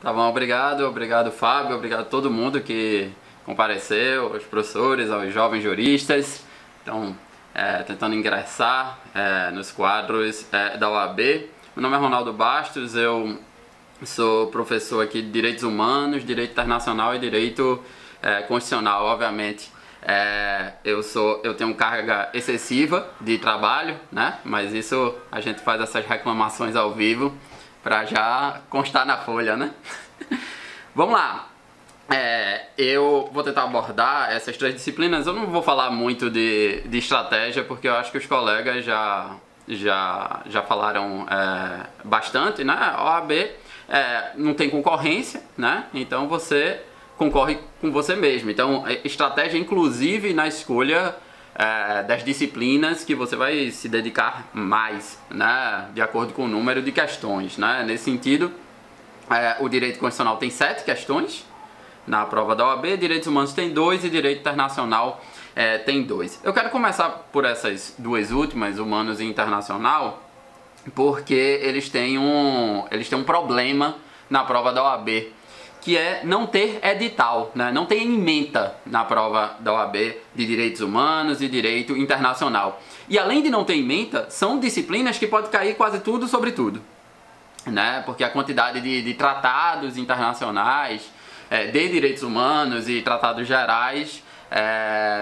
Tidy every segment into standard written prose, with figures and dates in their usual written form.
Tá bom, obrigado Fábio, obrigado a todo mundo que compareceu, aos professores, aos jovens juristas, estão tentando ingressar nos quadros da OAB. Meu nome é Ronaldo Bastos, eu sou professor aqui de Direitos Humanos, Direito Internacional e Direito Constitucional, obviamente. Eu tenho carga excessiva de trabalho, né? Mas isso a gente faz essas reclamações ao vivo para já constar na folha, né? Vamos lá. Eu vou tentar abordar essas três disciplinas. Eu não vou falar muito de estratégia, porque eu acho que os colegas já falaram bastante, né? A OAB não tem concorrência, né? Então você concorre com você mesmo. Então, estratégia inclusive na escolha das disciplinas que você vai se dedicar mais, né? De acordo com o número de questões, né? Nesse sentido, o Direito Constitucional tem 7 questões na prova da OAB, Direitos Humanos tem 2 e Direito Internacional tem 2. Eu quero começar por essas duas últimas, Humanos e Internacional, porque eles têm um problema na prova da OAB, que é não ter edital, né? Não tem ementa na prova da OAB de Direitos Humanos e Direito Internacional. E além de não ter ementa, são disciplinas que pode cair quase tudo sobre tudo, né? Porque a quantidade de tratados internacionais de direitos humanos e tratados gerais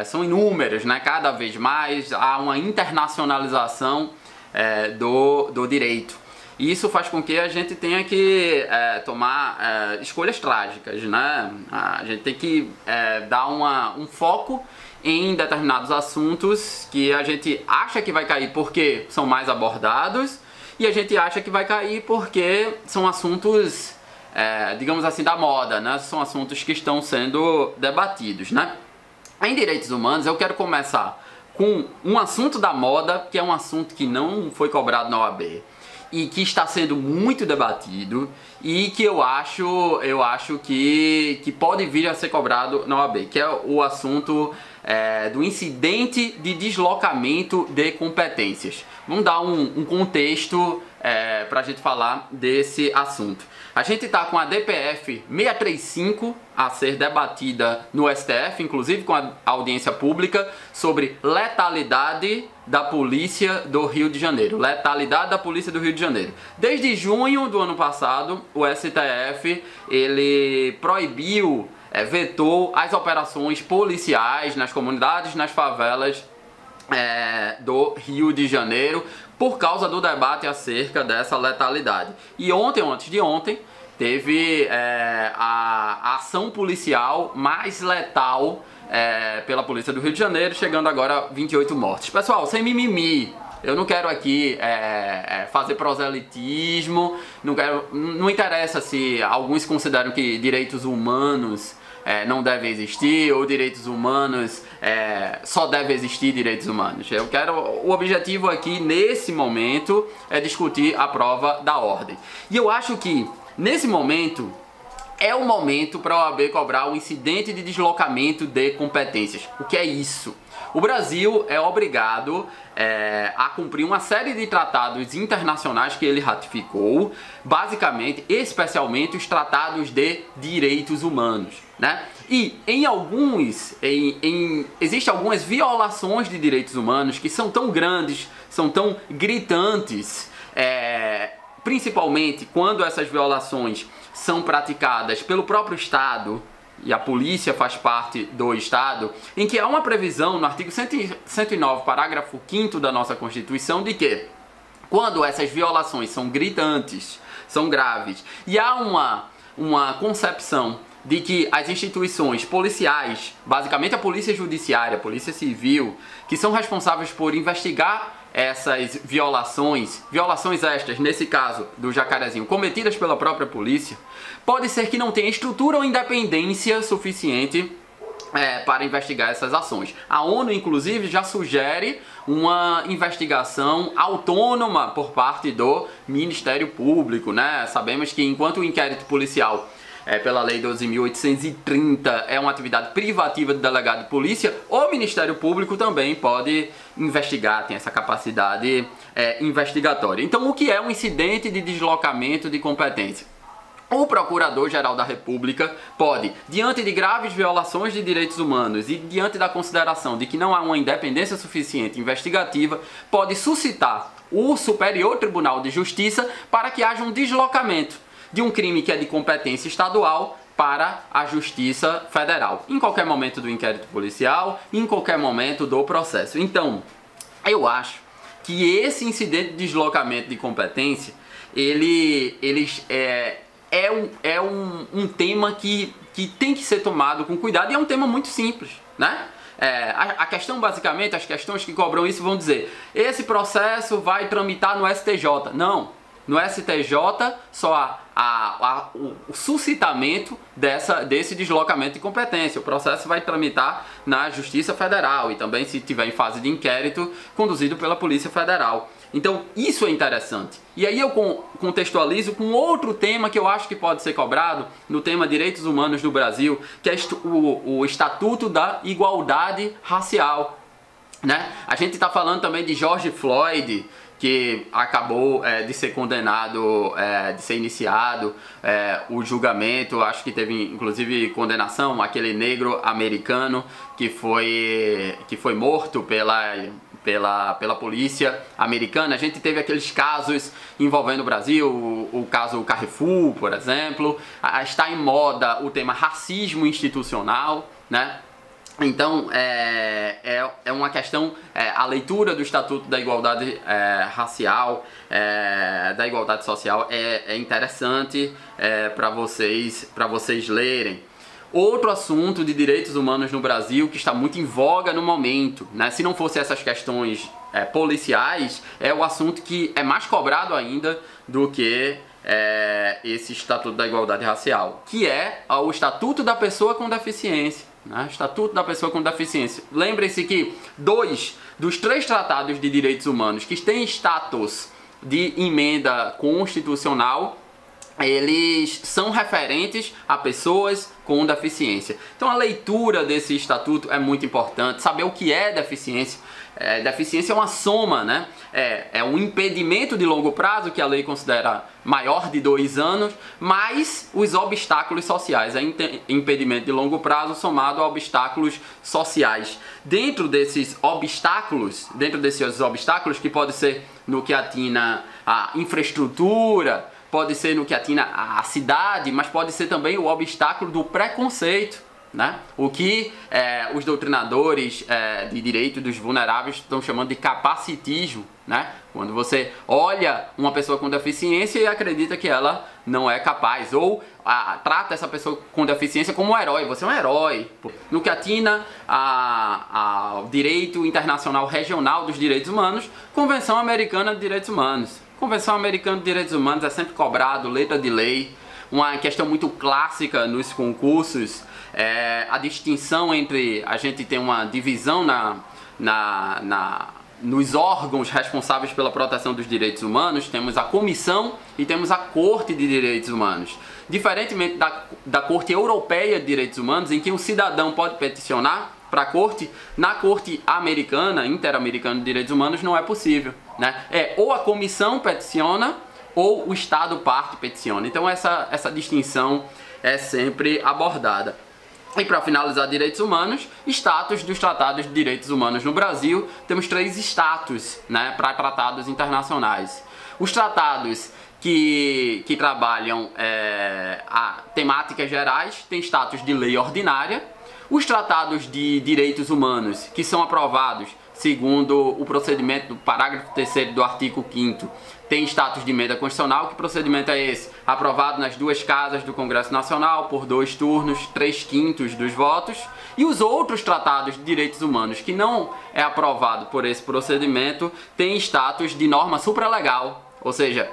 são inúmeros, né? Cada vez mais há uma internacionalização do direito. E isso faz com que a gente tenha que tomar escolhas trágicas, né? A gente tem que dar um foco em determinados assuntos que a gente acha que vai cair porque são mais abordados e a gente acha que vai cair porque são assuntos, digamos assim, da moda, né? São assuntos que estão sendo debatidos, né? Em direitos humanos eu quero começar com um assunto da moda, que é um assunto que não foi cobrado na OAB e que está sendo muito debatido e que eu acho que pode vir a ser cobrado na OAB, que é o assunto do incidente de deslocamento de competências. Vamos dar um contexto para a gente falar desse assunto. A gente está com a DPF 635 a ser debatida no STF, inclusive com a audiência pública, sobre letalidade da Polícia do Rio de Janeiro. Letalidade da Polícia do Rio de Janeiro. Desde junho do ano passado, o STF ele proibiu, vetou as operações policiais nas comunidades, nas favelas do Rio de Janeiro, por causa do debate acerca dessa letalidade. E ontem, antes de ontem, teve a ação policial mais letal pela Polícia do Rio de Janeiro, chegando agora a 28 mortes. Pessoal, sem mimimi, eu não quero aqui fazer proselitismo, não interessa se alguns consideram que direitos humanos não devem existir, ou direitos humanos, só deve existir direitos humanos. O objetivo aqui, nesse momento, é discutir a prova da ordem. E eu acho que, nesse momento, é o momento para a OAB cobrar o incidente de deslocamento de competências. O que é isso? O Brasil é obrigado a cumprir uma série de tratados internacionais que ele ratificou, basicamente, especialmente os tratados de direitos humanos, né? E existem algumas violações de direitos humanos que são tão grandes, são tão gritantes, principalmente quando essas violações são praticadas pelo próprio Estado, e a polícia faz parte do Estado, em que há uma previsão no artigo 109, parágrafo 5º da nossa Constituição, de que quando essas violações são gritantes, são graves, e há uma concepção de que as instituições policiais, basicamente a polícia judiciária, a polícia civil, que são responsáveis por investigar essas violações estas, nesse caso do Jacarezinho, cometidas pela própria polícia, pode ser que não tenha estrutura ou independência suficiente para investigar essas ações. A ONU, inclusive, já sugere uma investigação autônoma por parte do Ministério Público, né? Sabemos que enquanto o inquérito policial pela Lei 12.830 é uma atividade privativa do delegado de polícia, o Ministério Público também pode investigar, tem essa capacidade investigatória. Então, o que é um incidente de deslocamento de competência? o Procurador-Geral da República pode, diante de graves violações de direitos humanos e diante da consideração de que não há uma independência suficiente investigativa, pode suscitar o Superior Tribunal de Justiça para que haja um deslocamento de um crime que é de competência estadual para a Justiça Federal, em qualquer momento do inquérito policial, em qualquer momento do processo. Então, eu acho que esse incidente de deslocamento de competência, é um tema que tem que ser tomado com cuidado, e é um tema muito simples, né? A questão, basicamente, as questões que cobram isso vão dizer: esse processo vai tramitar no STJ. Não, no STJ só há o suscitamento desse deslocamento de competência. O processo vai tramitar na Justiça Federal e também, se tiver em fase de inquérito, conduzido pela Polícia Federal. Então, isso é interessante. E aí eu contextualizo com outro tema que eu acho que pode ser cobrado no tema direitos humanos no Brasil, que é o Estatuto da Igualdade Racial, né? A gente está falando também de George Floyd, que acabou de ser condenado, de ser iniciado o julgamento. Acho que teve inclusive condenação, aquele negro americano que foi morto pela polícia americana. A gente teve aqueles casos envolvendo o Brasil, o caso Carrefour, por exemplo. Está em moda o tema racismo institucional, né? Então, é uma questão, a leitura do Estatuto da Igualdade Racial, da Igualdade Social, é interessante para vocês lerem. Outro assunto de direitos humanos no Brasil que está muito em voga no momento, né? Se não fosse essas questões policiais, é o assunto que é mais cobrado ainda do que esse Estatuto da Igualdade Racial, que é o Estatuto da Pessoa com Deficiência. Estatuto da Pessoa com Deficiência. Lembrem-se que 2 dos 3 tratados de direitos humanos que têm status de emenda constitucional, eles são referentes a pessoas com deficiência. Então a leitura desse estatuto é muito importante, saber o que é deficiência. Deficiência é uma soma, né? É um impedimento de longo prazo que a lei considera maior de 2 anos, mais os obstáculos sociais. É impedimento de longo prazo somado a obstáculos sociais. Dentro desses obstáculos que pode ser no que atina a infraestrutura, pode ser no que atina a cidade, mas pode ser também o obstáculo do preconceito, né? O que os doutrinadores de direito dos vulneráveis estão chamando de capacitismo, né? Quando você olha uma pessoa com deficiência e acredita que ela não é capaz, ou trata essa pessoa com deficiência como um herói. Você é um herói. No que atina ao direito internacional regional dos direitos humanos, Convenção Americana de Direitos Humanos. Convenção Americana de Direitos Humanos é sempre cobrado, letra de lei. Uma questão muito clássica nos concursos é a distinção entre... A gente tem uma divisão nos órgãos responsáveis pela proteção dos direitos humanos. Temos a Comissão e temos a Corte de Direitos Humanos. Diferentemente da Corte Europeia de Direitos Humanos, em que um cidadão pode peticionar para a Corte, na Corte Americana, Interamericana de Direitos Humanos, não é possível, né? Ou a Comissão peticiona, ou o Estado parte peticiona. Então essa distinção é sempre abordada. E para finalizar direitos humanos, status dos tratados de direitos humanos no Brasil. Temos 3 status, né, para tratados internacionais. Os tratados que trabalham a temáticas gerais têm status de lei ordinária. Os tratados de direitos humanos que são aprovados segundo o procedimento do parágrafo 3º do artigo 5º tem status de emenda constitucional. Que procedimento é esse? Aprovado nas 2 casas do Congresso Nacional por 2 turnos, 3/5 dos votos. E os outros tratados de direitos humanos que não é aprovado por esse procedimento têm status de norma supralegal, ou seja,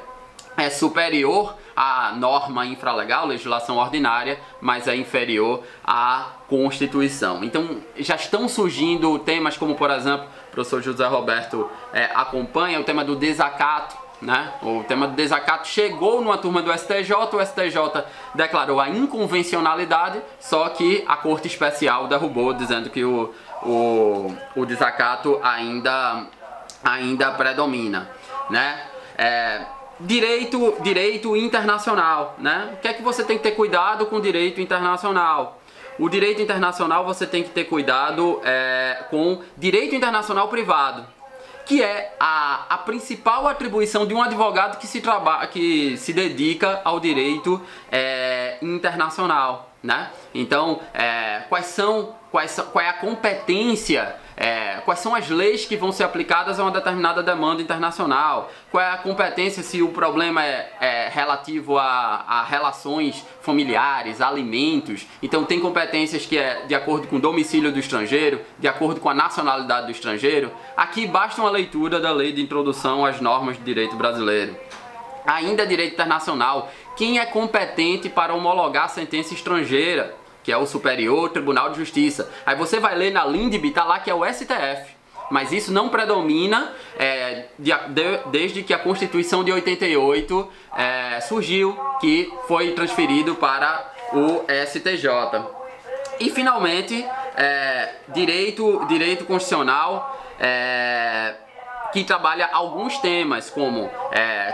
é superior à norma infralegal, legislação ordinária, mas é inferior à Constituição. Então já estão surgindo temas como, por exemplo, o professor José Roberto acompanha o tema do desacato, né? O tema do desacato chegou numa turma do STJ, o STJ declarou a inconvencionalidade, só que a Corte Especial derrubou, dizendo que o desacato ainda predomina, né? direito internacional, né? O que é que você tem que ter cuidado com o direito internacional? O direito internacional você tem que ter cuidado com direito internacional privado, que é a principal atribuição de um advogado que se dedica ao direito internacional, né? Então, qual é a competência, quais são as leis que vão ser aplicadas a uma determinada demanda internacional, qual é a competência se o problema é relativo a relações familiares, a alimentos. Então tem competências que é de acordo com o domicílio do estrangeiro, de acordo com a nacionalidade do estrangeiro. Aqui basta uma leitura da Lei de Introdução às Normas de Direito Brasileiro. Ainda direito internacional, quem é competente para homologar sentença estrangeira, que é o Superior Tribunal de Justiça. Aí você vai ler na LINDB, tá lá que é o STF. Mas isso não predomina desde que a Constituição de 88 surgiu, que foi transferido para o STJ. E finalmente, direito constitucional, que trabalha alguns temas como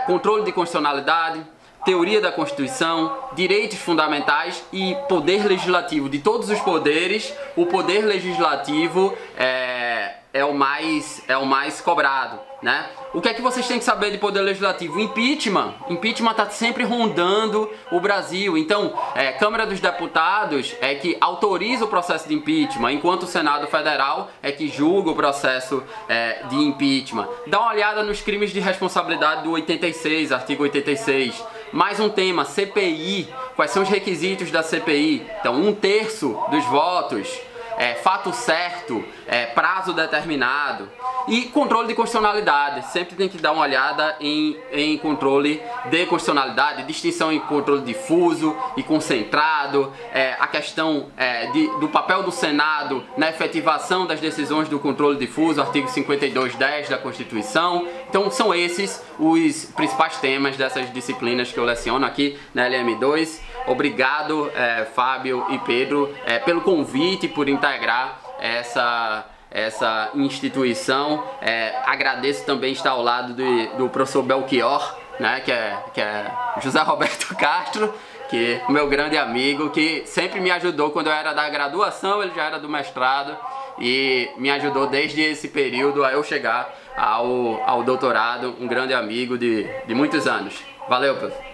controle de constitucionalidade, teoria da Constituição, direitos fundamentais e poder legislativo. De todos os poderes, o poder legislativo é o mais cobrado, né? O que é que vocês têm que saber de poder legislativo? Impeachment está sempre rondando o Brasil. Então, Câmara dos Deputados é que autoriza o processo de impeachment, enquanto o Senado Federal é que julga o processo de impeachment. Dá uma olhada nos crimes de responsabilidade do 86, artigo 86. Mais um tema, CPI. Quais são os requisitos da CPI? Então, 1/3 dos votos, fato certo, prazo determinado. E controle de constitucionalidade. Sempre tem que dar uma olhada em controle de constitucionalidade, distinção em controle difuso e concentrado, a questão do papel do Senado na efetivação das decisões do controle difuso, artigo 52(10) da Constituição. Então são esses os principais temas dessas disciplinas que eu leciono aqui na LM2. Obrigado, Fábio e Pedro, pelo convite, por integrar essa instituição. Agradeço também estar ao lado do professor Belchior, né, que é José Roberto Castro, que é meu grande amigo, que sempre me ajudou quando eu era da graduação, ele já era do mestrado, e me ajudou desde esse período a eu chegar ao doutorado, um grande amigo de muitos anos. Valeu, professor.